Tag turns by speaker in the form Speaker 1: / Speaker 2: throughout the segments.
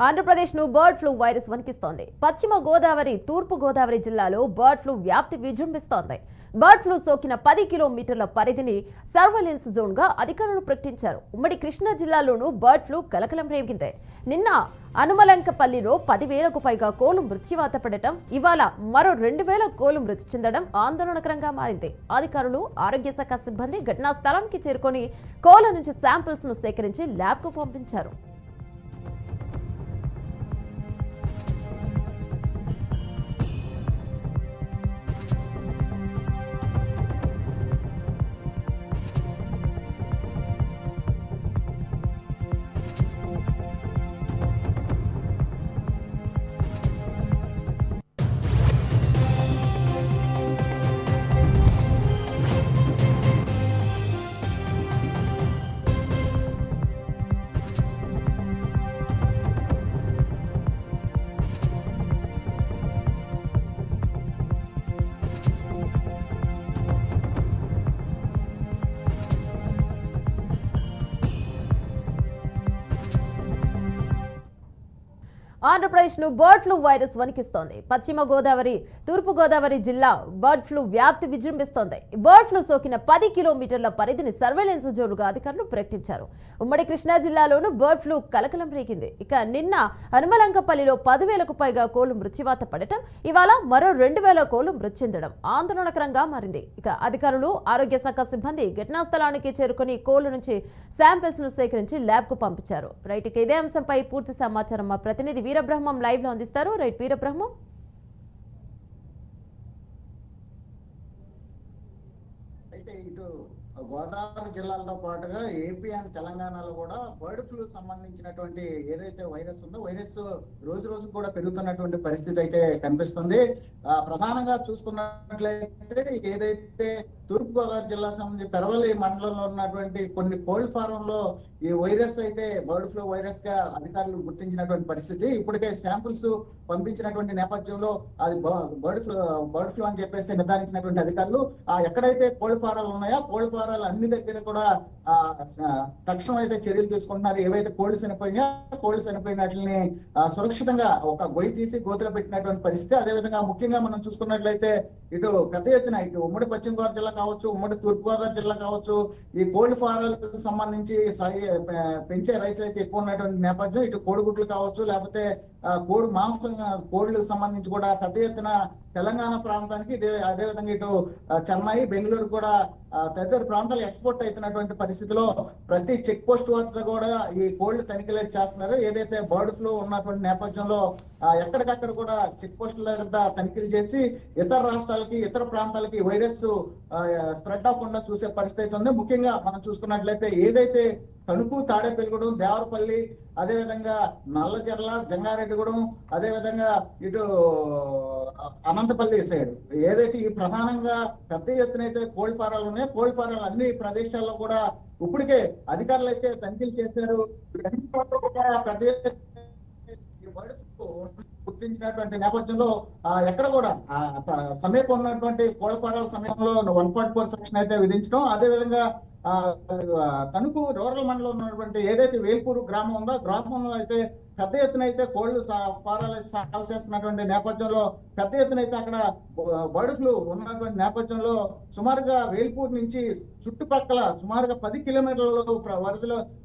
Speaker 1: ఆంధ్రప్రదేశ్ను bird flu virus వణికిస్తోంది. పశ్చిమ గోదావరి, తూర్పు గోదావరి జిల్లాలో బర్డ్ ఫ్లూ వ్యాప్తి విజృంభిస్తోంది. బర్డ్ ఫ్లూ సోకిన 10 కిలోమీటర్ల పరిధిని సర్వైలెన్స్ జోన్ గా అధికారులు ప్రకటించారు. ఉమ్మడి కృష్ణా జిల్లాలోనూ బర్డ్ ఫ్లూ కలకలం రేగింది. నిన్న అనుమలంకపల్లిలో 10,000కు పైగా కోళ్లు మృత్యువాత పడటం, ఇవాళ మరో 2,000 కోళ్లు మృతి చెందడం ఆందోళనకరంగా మారింది. అధికారులు, ఆరోగ్య శాఖ సిబ్బంది ఘటనా స్థలానికి చేరుకొని కోళ్ల నుంచి శాంపిల్స్ ను సేకరించి ల్యాబ్ కు పంపించారు. ఆంధ్రప్రదేశ్ను బర్డ్ ఫ్లూ వైరస్ వణికిస్తోంది. పశ్చిమ గోదావరి, తూర్పు గోదావరి జిల్లా బర్డ్ ఫ్లూ వ్యాప్తి విజృంభిస్తోంది. బర్డ్ ఫ్లూ సోకిన 10 కిలోమీటర్ల పరిధిని సర్వేలెన్స్ జోన్గా అధికారులు ప్రకటించారు. ఉమ్మడి కృష్ణా జిల్లాలోనూ బర్డ్ ఫ్లూ కలకలం రేగింది. ఇక నిన్న అనుమలంకపల్లిలో 10,000కు పైగా కోళ్లు మృత్యువాత పడటం, ఇవాళ మరో 2,000 కోళ్లు మృతి చెందడం ఆందోళనకరంగా మారింది. ఇక అధికారులు, ఆరోగ్య శాఖ సిబ్బంది ఘటనా స్థలానికి చేరుకుని కోళ్ల నుంచి శాంపిల్స్ ను సేకరించి ల్యాబ్ కు పంపించారు. రైట్, ఇదే అంశంపై పూర్తి సమాచారం మా ప్రతినిధి వీరబ్రహ్మం లైవ్ లో అందిస్తారు. రైట్ వీరబ్రహ్మం.
Speaker 2: అయితే ఇటు గోదావరి జిల్లాలతో పాటుగా ఏపీ అండ్ తెలంగాణలో కూడా బర్డ్ ఫ్లూ సంబంధించినటువంటి ఏదైతే వైరస్ ఉందో వైరస్ రోజు రోజు కూడా పెరుగుతున్నటువంటి పరిస్థితి అయితే కనిపిస్తుంది. ప్రధానంగా చూసుకున్నట్లయితే ఏదైతే తూర్పు గోదావరి జిల్లా సంబంధించి పెరవలి మండలంలో ఉన్నటువంటి కొన్ని కోల్డ్ ఫారం లో ఈ వైరస్ అయితే బర్డ్ ఫ్లూ వైరస్ గా అధికారులు గుర్తించినటువంటి పరిస్థితి. ఇప్పటికే శాంపుల్స్ పంపించినటువంటి నేపథ్యంలో అది బర్డ్ ఫ్లూ అని చెప్పేసి నిర్ధారించినటువంటి అధికారులు ఎక్కడైతే కోల్డ్ ఫారాలు ఉన్నాయో కోల్డ్ ఫారాలు అన్ని దగ్గర కూడా తక్షణం అయితే చర్యలు తీసుకుంటున్నారు. ఏవైతే కోల్డ్ చనిపోయినట్లని సురక్షితంగా ఒక గొయ్యి తీసి గోతులు పెట్టినటువంటి పరిస్థితి. అదేవిధంగా ముఖ్యంగా మనం చూసుకున్నట్లయితే ఇటు పెద్ద ఎత్తున ఇటు ఉమ్మడి పశ్చిమ గోదావరి జిల్లా కావచ్చు, ఉమ్మడి తూర్పు గోదావరి జిల్లా కావచ్చు, ఈ కోల్డ్ ఫారాలకు సంబంధించి పెంచే రైతులు అయితే ఎక్కువ ఉన్నటువంటి నేపథ్యం. ఇటు కోడిగుడ్లు కావచ్చు, లేకపోతే కోడి మాంసం, కోళ్లకు సంబంధించి కూడా పెద్ద ఎత్తున తెలంగాణ ప్రాంతానికి, అదేవిధంగా ఇటు చెన్నై, బెంగళూరు కూడా తదితర ప్రాంతాలు ఎక్స్పోర్ట్ అవుతున్నటువంటి పరిస్థితిలో ప్రతి చెక్ పోస్ట్ వద్ద కూడా ఈ కోళ్లు తనిఖీలు చేస్తున్నారు. ఏదైతే బర్డ్ ఫ్లూ ఉన్నటువంటి నేపథ్యంలో ఎక్కడికక్కడ కూడా చెక్ పోస్టుల దగ్గర తనిఖీలు చేసి ఇతర రాష్ట్రాలకి, ఇతర ప్రాంతాలకి వైరస్ స్ప్రెడ్ అవ్వకుండా చూసే పరిస్థితి ఉంది. ముఖ్యంగా మనం చూసుకున్నట్లయితే ఏదైతే తణుకు, తాడేపల్లిగూడెం, దేవరపల్లి, అదేవిధంగా నల్లజర్ల, జంగారెడ్డిగూడెం, అదేవిధంగా ఇటు అనంతపల్లి సైడ్ ఏదైతే ఈ ప్రధానంగా పెద్ద ఎత్తున అయితే కోల్డ్ ఫారాలు ఉన్నాయో కోల్డ్ ఫారాలు అన్ని ప్రదేశాల్లో కూడా ఇప్పటికే అధికారులు అయితే తనిఖీలు చేశారు. పెద్ద గుర్తించినటువంటి నేపథ్యంలో ఎక్కడ కూడా సమీపం ఉన్నటువంటి కోల్డ్ ఫారాల సమయంలో 144 సెక్షన్ అయితే విధించడం, అదేవిధంగా తణుకు రూరల్ మండలం ఉన్నటువంటి ఏదైతే వేల్పూరు గ్రామం ఉందో గ్రామంలో అయితే పెద్ద ఎత్తున అయితే కోళ్లు ఫారాలు అయితే సాగు చేస్తున్నటువంటి నేపథ్యంలో పెద్ద ఎత్తున అయితే అక్కడ బర్డ్ ఫ్లూ ఉన్నటువంటి నేపథ్యంలో సుమారుగా వేల్పూర్ నుంచి చుట్టుపక్కల సుమారుగా 10 కిలోమీటర్ల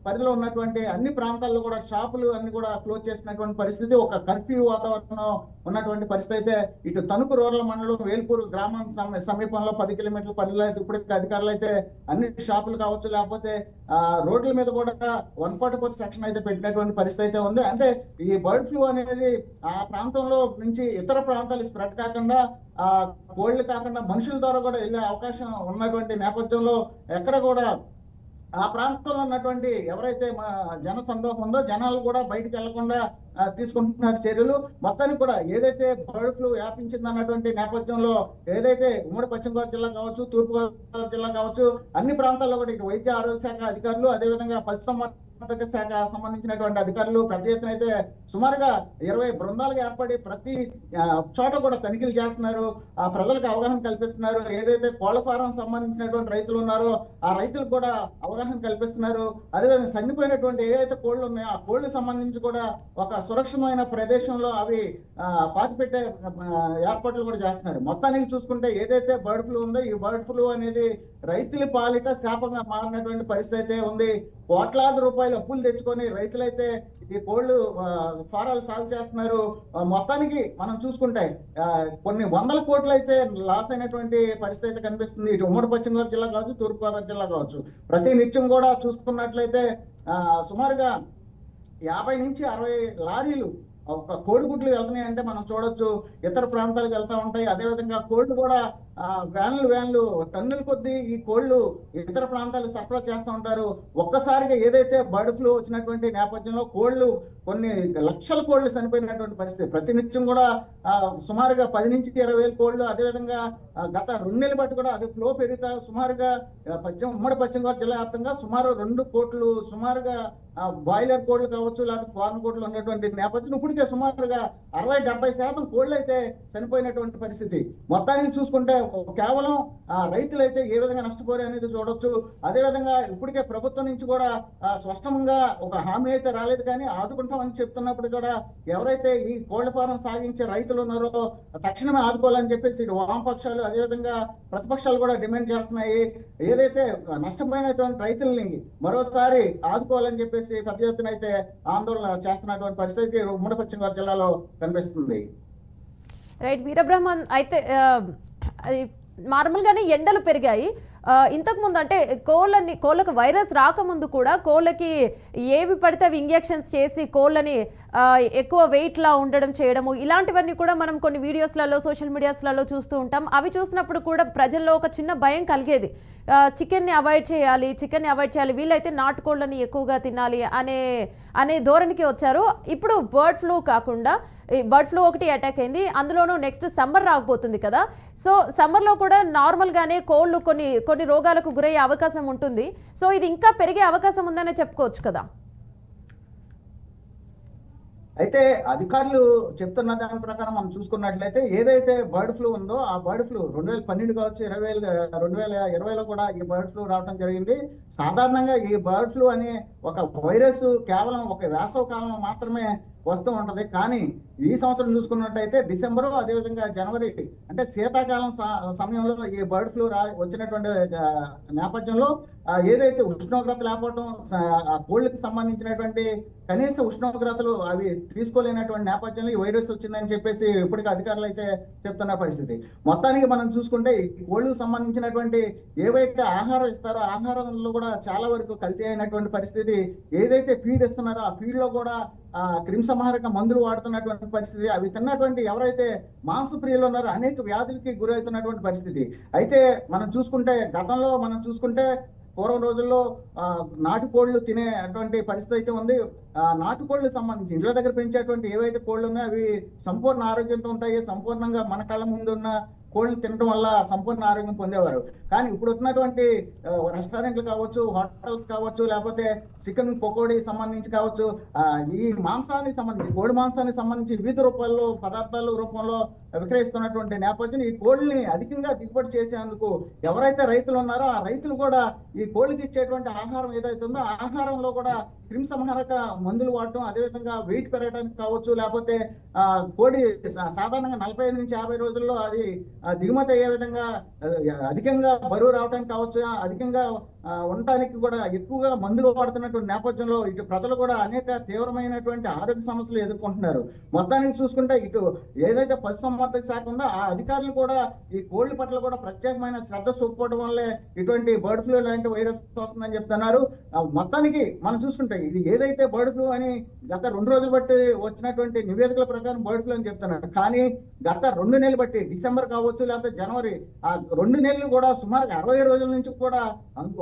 Speaker 2: పరిధిలో ఉన్నటువంటి అన్ని ప్రాంతాల్లో కూడా షాపులు అన్ని కూడా క్లోజ్ చేసినటువంటి పరిస్థితి, ఒక కర్ఫ్యూ వాతావరణం ఉన్నటువంటి పరిస్థితి అయితే ఇటు తణుకు రూరల్ మండలం వేల్పూరు గ్రామం సమీపంలో 10 కిలోమీటర్ల పరిధిలో అయితే ఇప్పటికే అధికారులు అయితే అన్ని షాపులు కావచ్చు, లేకపోతే రోడ్ల మీద కూడా 144 సెక్షన్ అయితే పెట్టినటువంటి పరిస్థితి అయితే ఉంది. అంటే ఈ బర్డ్ ఫ్లూ అనేది ఆ ప్రాంతంలో నుంచి ఇతర ప్రాంతాలు స్ప్రెడ్ కాకుండా, కోళ్లు కాకుండా మనుషుల ద్వారా కూడా వెళ్ళే అవకాశం ఉన్నటువంటి నేపథ్యంలో ఎక్కడ కూడా ఆ ప్రాంతంలో ఉన్నటువంటి ఎవరైతే జన సందోహం ఉందో జనాలు కూడా బయటకు వెళ్లకుండా తీసుకుంటున్నారు చర్యలు. మొత్తానికి కూడా ఏదైతే బర్డ్ ఫ్లూ వ్యాపించింది అన్నటువంటి నేపథ్యంలో ఏదైతే ఉమ్మడి పశ్చిమ గోదావరి జిల్లా కావచ్చు, తూర్పు గోదావరి జిల్లా కావచ్చు, అన్ని ప్రాంతాల్లో కూడా ఇటు వైద్య ఆరోగ్య శాఖ అధికారులు, అదేవిధంగా పశుసంవర్ధక శాఖ సంబంధించినటువంటి అధికారులు పెద్ద ఎత్తున అయితే సుమారుగా 20 బృందాలుగా ఏర్పడి ప్రతి చోట కూడా తనిఖీలు చేస్తున్నారు. ఆ ప్రజలకు అవగాహన కల్పిస్తున్నారు. ఏదైతే కోళ్ల ఫారం సంబంధించినటువంటి రైతులు ఉన్నారో ఆ రైతులకు కూడా అవగాహన కల్పిస్తున్నారు. అదేవిధంగా చనిపోయినటువంటి ఏదైతే కోళ్లు ఉన్నాయో ఆ కోళ్లకు సంబంధించి కూడా ఒక సురక్షితమైన ప్రదేశంలో అవి పాతిపెట్టే ఏర్పాట్లు కూడా చేస్తున్నారు. మొత్తానికి చూసుకుంటే ఏదైతే బర్డ్ ఫ్లూ ఉందో ఈ బర్డ్ ఫ్లూ అనేది రైతుల పాలిట శాపంగా మారినటువంటి పరిస్థితి అయితే ఉంది. కోట్లాది రూపాయలు అప్పులు తెచ్చుకొని రైతులైతే ఈ కోళ్లు ఫారాలు సాగు చేస్తున్నారు. మొత్తానికి మనం చూసుకుంటే కొన్ని వందల కోట్లు అయితే లాస్ అయినటువంటి పరిస్థితి అయితే కనిపిస్తుంది. ఇటు ఉమ్మడి పశ్చిమ గోదావరి జిల్లా కావచ్చు, తూర్పు గోదావరి జిల్లా కావచ్చు. ప్రతి నిత్యం కూడా చూసుకున్నట్లయితే సుమారుగా 50 నుంచి 60 లారీలు ఒక కోడిగుడ్లు వెళ్తున్నాయి అంటే మనం చూడొచ్చు. ఇతర ప్రాంతాలకు వెళ్తా ఉంటాయి. అదేవిధంగా కోళ్లు కూడా వ్యాన్లు టన్నుల కొద్దీ ఈ కోళ్లు ఇతర ప్రాంతాలకు సరఫరా చేస్తూ ఉంటారు. ఒక్కసారిగా ఏదైతే బర్డ్ ఫ్లూ వచ్చినటువంటి నేపథ్యంలో కోళ్లు కొన్ని లక్షల కోళ్లు చనిపోయినటువంటి పరిస్థితి. ప్రతినిత్యం కూడా సుమారుగా 10 నుంచి 20 వేల కోళ్లు. అదేవిధంగా గత 2 నెలలు బట్టి కూడా అది ఫ్లో పెరుగుతా సుమారుగా ఉమ్మడి పశ్చిమ గోదావరి జిల్లా వ్యాప్తంగా సుమారు 2 కోట్లు సుమారుగా బాయిలర్ కోళ్లు కావచ్చు, లేకపోతే ఫారెన్ కోళ్లు ఉన్నటువంటి నేపథ్యం ఇప్పటికే సుమారుగా 60-70% కోళ్లు అయితే చనిపోయినటువంటి పరిస్థితి. మొత్తానికి చూసుకుంటే కేవలం రైతులైతే ఏ విధంగా నష్టపోయారు అనేది చూడొచ్చు. అదేవిధంగా ఇప్పటికే ప్రభుత్వం నుంచి కూడా స్పష్టంగా ఒక హామీ అయితే రాలేదు, కానీ ఆదుకుంటామని చెప్తున్నప్పుడు కూడా ఎవరైతే ఈ కోళ్ల ఫారం సాగించే రైతులు ఉన్నారో తక్షణమే ఆదుకోవాలని చెప్పేసి ఇటు వామపక్షాలు అదేవిధంగా ప్రతిపక్షాలు కూడా డిమాండ్ చేస్తున్నాయి. ఏదైతే నష్టపోయినటువంటి రైతుల్ని మరోసారి ఆదుకోవాలని చెప్పేసి పెద్ద ఎత్తున అయితే ఆందోళన చేస్తున్నటువంటి పరిస్థితి ఉమ్మడి పశ్చిమ గోదావరి జిల్లాలో కనిపిస్తుంది.
Speaker 1: రైట్ వీరబ్రహ్మన్, అయితే నార్మల్గానే ఎండలు పెరిగాయి. ఇంతకు ముందు అంటే కోళ్ళకు వైరస్ రాకముందు కూడా కోళ్ళకి ఏవి పడితే అవి ఇంజెక్షన్స్ చేసి కోళ్ళని ఎక్కువ వెయిట్లా ఉండడం చేయడము ఇలాంటివన్నీ కూడా మనం కొన్ని వీడియోస్లలో సోషల్ మీడియాస్లలో చూస్తూ ఉంటాం. అవి చూసినప్పుడు కూడా ప్రజల్లో ఒక చిన్న భయం కలిగేది. చికెన్ని అవాయిడ్ చేయాలి, వీళ్ళైతే నాటుకోళ్ళని ఎక్కువగా తినాలి అనే ధోరణికి వచ్చారు. ఇప్పుడు బర్డ్ ఫ్లూ కాకుండా బర్డ్ ఫ్లూ ఒకటి అటాక్ అయింది, అందులోనూ నెక్స్ట్ సమ్మర్ రాకపోతుంది కదా. సో సమ్మర్లో కూడా నార్మల్గానే కోళ్ళు కొన్ని రోగాలకు గురయ్యే అవకాశం ఉంటుంది. సో ఇది ఇంకా పెరిగే అవకాశం ఉందనే చెప్పుకోవచ్చు కదా.
Speaker 2: అయితే అధికారులు చెప్తున్న దాని ప్రకారం మనం చూసుకున్నట్లయితే ఏదైతే బర్డ్ ఫ్లూ ఉందో ఆ బర్డ్ ఫ్లూ 2012 కావచ్చు 2020లో కూడా ఈ బర్డ్ ఫ్లూ రావడం జరిగింది. సాధారణంగా ఈ బర్డ్ ఫ్లూ అనే ఒక వైరస్ కేవలం ఒక వేసవ కాలంలో మాత్రమే వస్తూ ఉంటది. కానీ ఈ సంవత్సరం చూసుకున్నట్టయితే డిసెంబరు అదేవిధంగా జనవరి అంటే శీతాకాలం సమయంలో ఈ బర్డ్ ఫ్లూ వచ్చినటువంటి నేపథ్యంలో ఏదైతే ఉష్ణోగ్రత లేకపోవడం కోళ్ళకి సంబంధించినటువంటి కనీస ఉష్ణోగ్రతలు అవి తీసుకోలేనటువంటి నేపథ్యంలో ఈ వైరస్ వచ్చిందని చెప్పేసి ఇప్పటికీ అధికారులు అయితే చెప్తున్న పరిస్థితి. మొత్తానికి మనం చూసుకుంటే ఈ కోళ్ళకు సంబంధించినటువంటి ఏవైతే ఆహారం ఇస్తారో ఆహారంలో కూడా చాలా వరకు కల్తీ అయినటువంటి పరిస్థితి. ఏదైతే ఫీడ్ ఇస్తున్నారో ఆ ఫీడ్ లో కూడా క్రిమిసంహారక మందులు వాడుతున్నటువంటి పరిస్థితి. అవి తిన్నటువంటి ఎవరైతే మాంసప్రియులు ఉన్నారో అనేక వ్యాధులకి గురవుతున్నటువంటి పరిస్థితి. అయితే మనం చూసుకుంటే పూర్వం రోజుల్లో నాటుకోళ్లు తినేటువంటి పరిస్థితి అయితే ఉంది. నాటుకోళ్లు సంబంధించి ఇళ్ల దగ్గర పెంచేటువంటి ఏవైతే కోళ్ళు ఉన్నాయో అవి సంపూర్ణ ఆరోగ్యంతో ఉంటాయి. సంపూర్ణంగా మన కళ్ళ ముందు ఉన్న కోళ్ళు తినడం వల్ల సంపూర్ణ ఆరోగ్యం పొందేవారు. కానీ ఇప్పుడు వచ్చినటువంటి రెస్టారెంట్లు కావచ్చు, హోటల్స్ కావచ్చు, లేకపోతే చికెన్ పకోడీ సంబంధించి కావచ్చు, ఈ మాంసానికి సంబంధించి కోడి మాంసానికి సంబంధించి వివిధ రూపాల్లో పదార్థాల రూపంలో విక్రయిస్తున్నటువంటి నేపథ్యం ఈ కోళ్ళని అధికంగా దిగుబడి చేసేందుకు ఎవరైతే రైతులు ఉన్నారో ఆ రైతులు కూడా ఈ కోళ్ళకి ఇచ్చేటువంటి ఆహారం ఏదైతే ఉందో ఆహారంలో కూడా క్రిమిసంహారక మందులు వాడటం, అదేవిధంగా వెయిట్ పెరగడానికి కావచ్చు, లేకపోతే కోడి సాధారణంగా 45 నుంచి 50 రోజుల్లో అది దిగుమతి అయ్యే విధంగా అధికంగా బరువు రావడానికి కావచ్చు, అధికంగా ఉండటానికి కూడా ఎక్కువగా మందులు వాడుతున్నటువంటి నేపథ్యంలో ఇటు ప్రజలు కూడా అనేక తీవ్రమైనటువంటి ఆరోగ్య సమస్యలు ఎదుర్కొంటున్నారు. మొత్తానికి చూసుకుంటే ఇటు ఏదైతే పశుసంవర్ధక శాఖ ఉందో ఆ అధికారులు కూడా ఈ కోళ్ల పట్ల కూడా ప్రత్యేకమైన శ్రద్ధ చూపుకోవడం వల్లే ఇటువంటి బర్డ్ ఫ్లూ లాంటి వైరస్ వస్తుందని చెప్తున్నారు. మొత్తానికి మనం చూసుకుంటే ఇది ఏదైతే బర్డ్ ఫ్లూ అని గత 2 రోజులు బట్టి వచ్చినటువంటి నివేదికల ప్రకారం బర్డ్ ఫ్లూ అని చెప్తున్నారు. కానీ గత 2 నెలలు బట్టి డిసెంబర్ కావచ్చు లేకపోతే జనవరి ఆ 2 నెలలు కూడా సుమారుగా 60 రోజుల నుంచి కూడా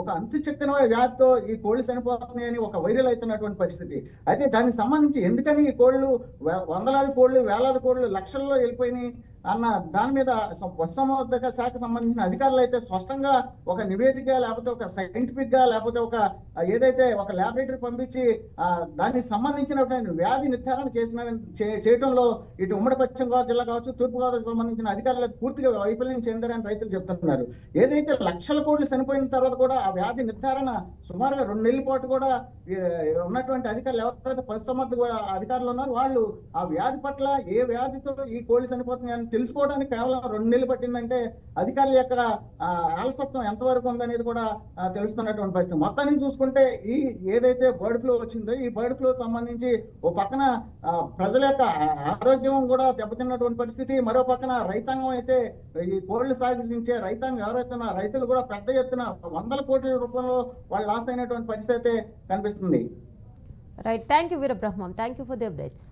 Speaker 2: ఒక అంతు చిక్కన వ్యాధితో ఈ కోళ్లు చనిపోతున్నాయని ఒక వైరల్ అవుతున్నటువంటి పరిస్థితి. అయితే దానికి సంబంధించి ఎందుకని ఈ కోళ్లు వందలాది కోళ్లు వేలాది కోళ్లు లక్షల్లో వెళ్ళిపోయినాయి, అన్న దాని మీద పశుసంవర్ధక శాఖ సంబంధించిన అధికారులు అయితే స్పష్టంగా ఒక నివేదిక లేకపోతే ఒక సైంటిఫిక్ గా లేకపోతే ఒక ఏదైతే ఒక ల్యాబొరేటరీ పంపించి దానికి సంబంధించినటువంటి వ్యాధి నిర్ధారణ చేయడంలో ఇటు ఉమ్మడి పశ్చిమ గోదావరి జిల్లా కావచ్చు, తూర్పు గోదావరికి సంబంధించిన అధికారులు పూర్తిగా వైఫల్యం చెందారని రైతులు చెప్తున్నారు. ఏదైతే లక్షల కోట్లు చనిపోయిన తర్వాత కూడా ఆ వ్యాధి నిర్ధారణ సుమారుగా 2 నెలల పాటు కూడా ఉన్నటువంటి అధికారులు ఎవరైతే పశుసంవర్ధక అధికారులు ఉన్నారో వాళ్ళు ఆ వ్యాధి పట్ల ఏ వ్యాధితో ఈ కోళ్ళు చనిపోతున్నాయి అని తెలుసుకోవడానికి కేవలం 2 నెలలు పట్టిందంటే అధికారుల యొక్క ఆలసత్వం ఎంతవరకు ఉందనేది కూడా తెలుస్తున్నటువంటి పరిస్థితి. మొత్తానికి చూసుకుంటే ఈ ఏదైతే బర్డ్ ఫ్లూ వచ్చిందో ఈ బర్డ్ ఫ్లూ సంబంధించి ఓ పక్కన ప్రజల యొక్క ఆరోగ్యం కూడా దెబ్బతిన్నటువంటి పరిస్థితి, మరో పక్కన రైతాంగం అయితే ఈ కోళ్లు సాగించే రైతాంగం ఎవరైతే రైతులు కూడా పెద్ద ఎత్తున 100 కోట్ల రూపంలో వాళ్ళు లాస్ అయినటువంటి పరిస్థితి అయితే కనిపిస్తుంది.
Speaker 1: Right, thank you Veerabrahmam, thank you for the updates.